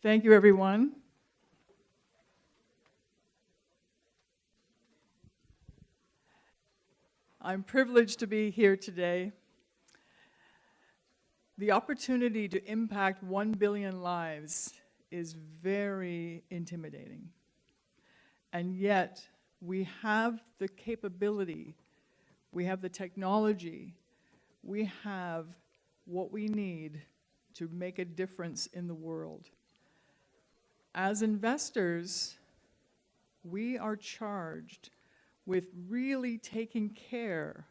Thank you, everyone. I'm privileged to be here today. The opportunity to impact 1 billion lives is very intimidating. And yet, we have the capability, we have the technology, we have what we need to make a difference in the world. As investors, we are charged with really taking care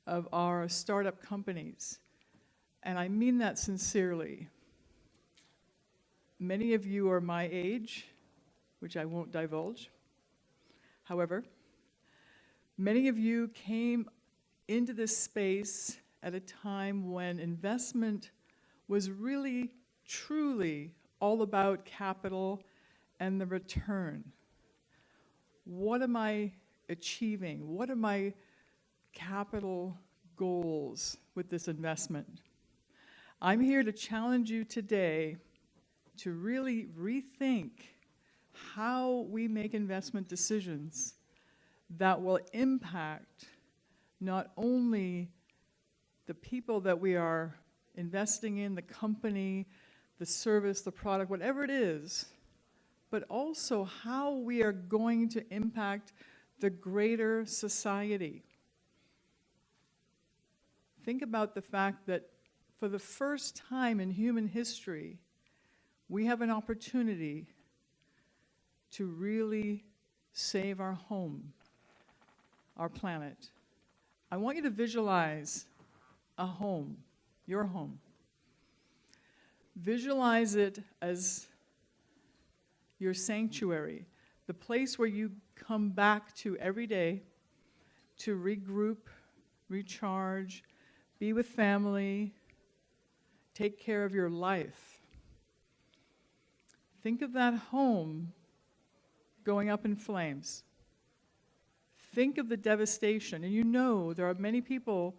of our startup companies. And I mean that sincerely. Many of you are my age, which I won't divulge. However, many of you came into this space at a time when investment was really, truly all about capital and the return. What am I achieving? What are my capital goals with this investment? I'm here to challenge you today to really rethink how we make investment decisions that will impact not only the people that we are investing in, the company, the service, the product, whatever it is, but also how we are going to impact the greater society. Think about the fact that for the first time in human history, we have an opportunity to really save our home, our planet. I want you to visualize a home, your home. Visualize it as your sanctuary, the place where you come back to every day to regroup, recharge, be with family, take care of your life. Think of that home going up in flames. Think of the devastation, and you know there are many people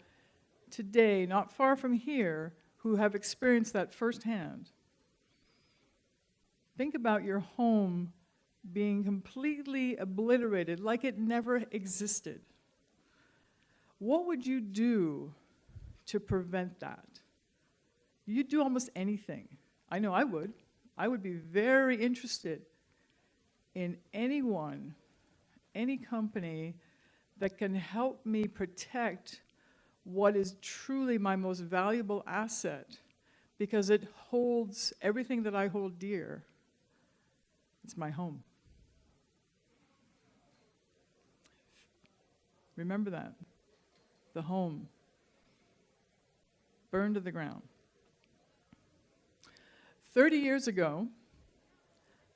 today, not far from here, who have experienced that firsthand. Think about your home being completely obliterated, like it never existed. What would you do to prevent that? You'd do almost anything. I know I would. I would be very interested in anyone, any company that can help me protect what is truly my most valuable asset, because it holds everything that I hold dear. It's my home. Remember that. The home. Burned to the ground. 30 years ago,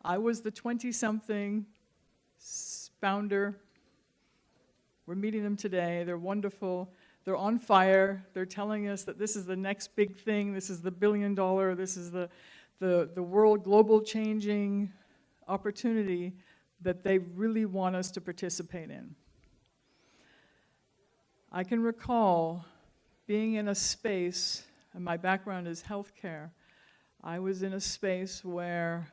I was the 20-something founder. We're meeting them today. They're wonderful. They're on fire. They're telling us that this is the next big thing. This is the $1 billion. This is the world global changing opportunity that they really want us to participate in. I can recall being in a space, and my background is healthcare. I was in a space where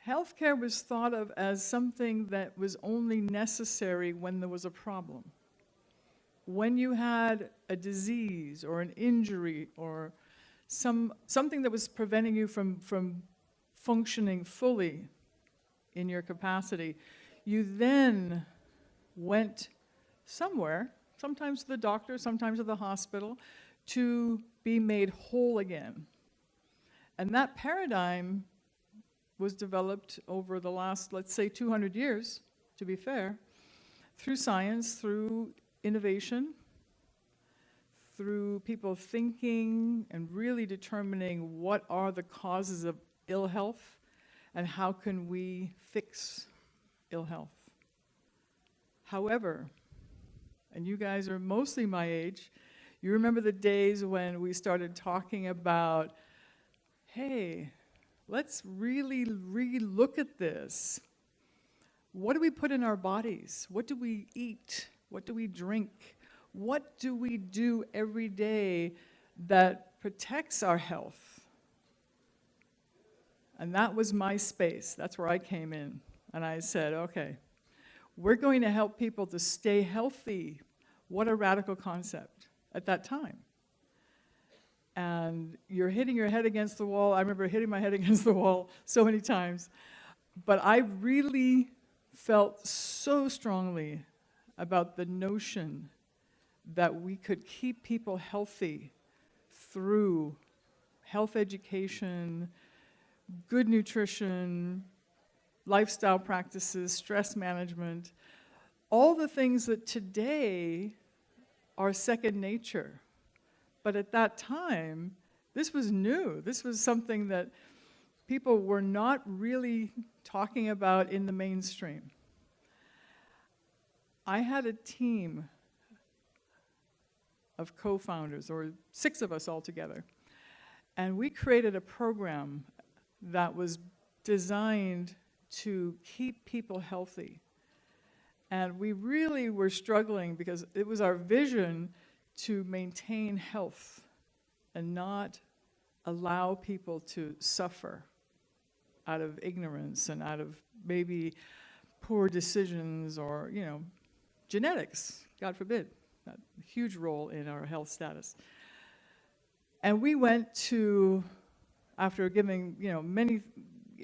healthcare was thought of as something that was only necessary when there was a problem. When you had a disease or an injury or something that was preventing you from functioning fully in your capacity, you then went somewhere, sometimes to the doctor, sometimes to the hospital, to be made whole again. And that paradigm was developed over the last, let's say, 200 years, to be fair, through science, through innovation, through people thinking and really determining what are the causes of ill health and how can we fix ill health. However, and you guys are mostly my age, you remember the days when we started talking about, hey, let's really re-look at this. What do we put in our bodies? What do we eat? What do we drink? What do we do every day that protects our health? And that was my space. That's where I came in. And I said, okay, we're going to help people to stay healthy. What a radical concept at that time. And you're hitting your head against the wall. I remember hitting my head against the wall so many times. But I really felt so strongly about the notion that we could keep people healthy through health education, good nutrition, lifestyle practices, stress management, all the things that today are second nature. But at that time, this was new. This was something that people were not really talking about in the mainstream. I had a team of co-founders, or 6 of us all together, and we created a program that was designed to keep people healthy. And we really were struggling because it was our vision to maintain health and not allow people to suffer out of ignorance and out of maybe poor decisions or, genetics, God forbid, a huge role in our health status. And we went to, after giving,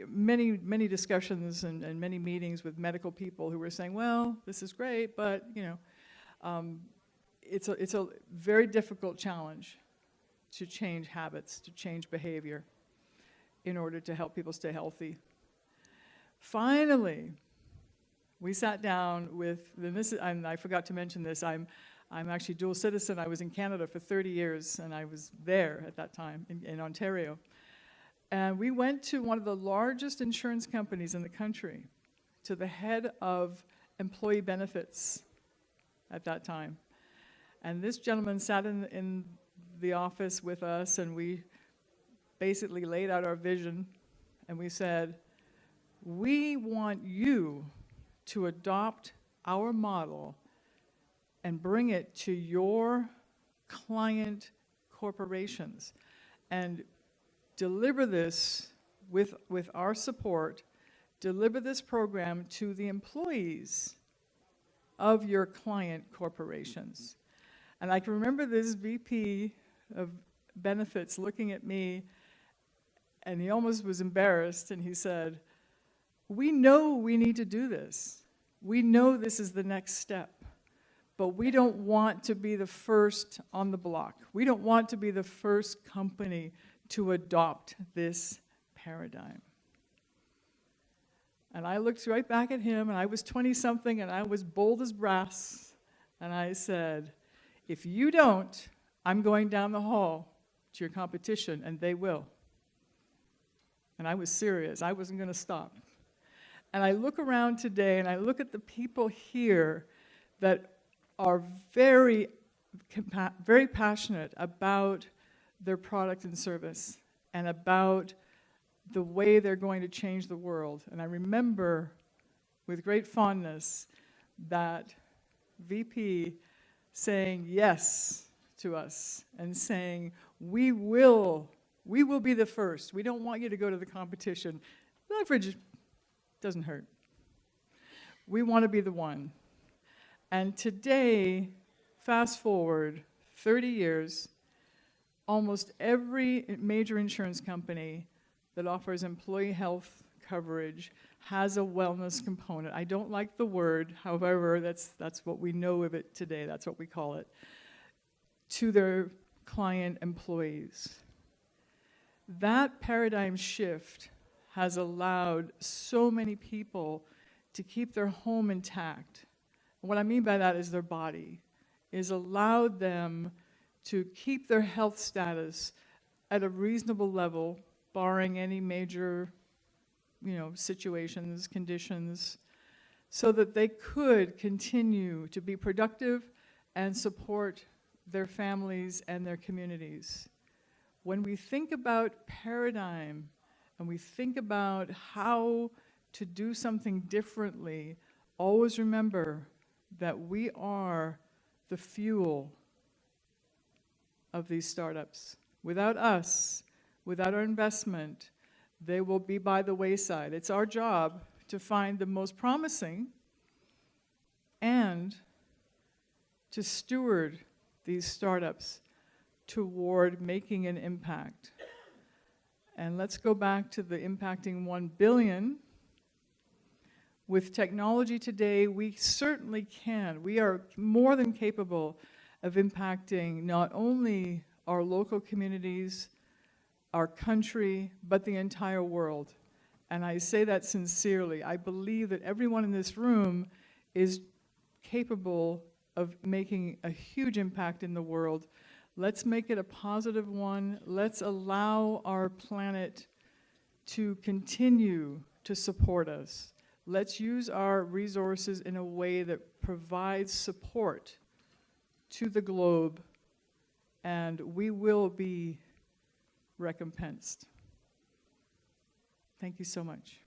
many discussions and many meetings with medical people who were saying, well, this is great, but, it's a very difficult challenge to change habits, to change behavior in order to help people stay healthy. Finally, we sat down with, and I forgot to mention this, I'm actually dual citizen. I was in Canada for 30 years, and I was there at that time in Ontario. And we went to one of the largest insurance companies in the country, to the head of employee benefits at that time. And this gentleman sat in the office with us, and we basically laid out our vision, and we said, we want you to adopt our model and bring it to your client corporations and deliver this with our support, deliver this program to the employees of your client corporations. And I can remember this VP of benefits looking at me, and he almost was embarrassed, and he said, we know we need to do this. We know this is the next step, but we don't want to be the first on the block. We don't want to be the first company to adopt this paradigm. And I looked right back at him, and I was 20-something, and I was bold as brass, and I said, if you don't, I'm going down the hall to your competition, and they will. And I was serious. I wasn't going to stop. And I look around today, and I look at the people here that are very, very passionate about their product and service and about the way they're going to change the world. And I remember with great fondness that VP saying yes to us and saying, we will be the first. We don't want you to go to the competition. Leverage doesn't hurt. We want to be the one. And today, fast forward 30 years, almost every major insurance company that offers employee health coverage has a wellness component. I don't like the word, however, that's what we know of it today, that's what we call it, to their client employees. That paradigm shift has allowed so many people to keep their home intact. And what I mean by that is their body, is allowed them to keep their health status at a reasonable level, barring any major, situations, conditions, so that they could continue to be productive and support their families and their communities. When we think about paradigm and we think about how to do something differently, always remember that we are the fuel of these startups. Without us, without our investment, they will be by the wayside. It's our job to find the most promising and to steward these startups toward making an impact. And let's go back to the impacting 1 billion. With technology today, we certainly can. We are more than capable of impacting not only our local communities, our country, but the entire world. And I say that sincerely. I believe that everyone in this room is capable of making a huge impact in the world. Let's make it a positive one. Let's allow our planet to continue to support us. Let's use our resources in a way that provides support to the globe, and we will be recompensed. Thank you so much.